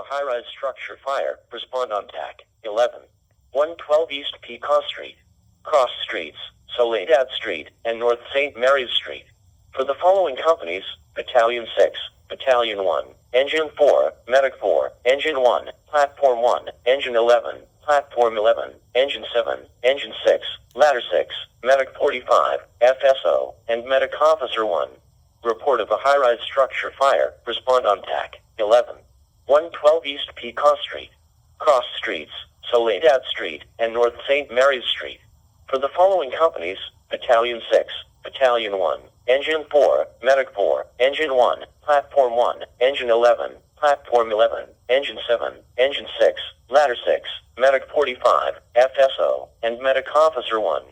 high-rise structure fire. Respond on TAC. 11. 112 East Pecan Street. Cross Streets, Soledad Street, and North St. Mary's Street. For the following companies, Battalion 6, Battalion 1, Engine 4, Medic 4, Engine 1, Platform 1, Engine 11, Platform 11, Engine 7, Engine 6, Ladder 6, Medic 45, FSO, and Medic Officer 1. Report of a high-rise structure fire. Respond on TAC. 11. 112 East Pecan Street. Cross Streets, Soledad Street, and North St. Mary's Street. For the following companies, Battalion 6, Battalion 1, Engine 4, Medic 4, Engine 1, Platform 1, Engine 11, Platform 11, Engine 7, Engine 6, Ladder 6, Medic 45, FSO, and Medic Officer 1.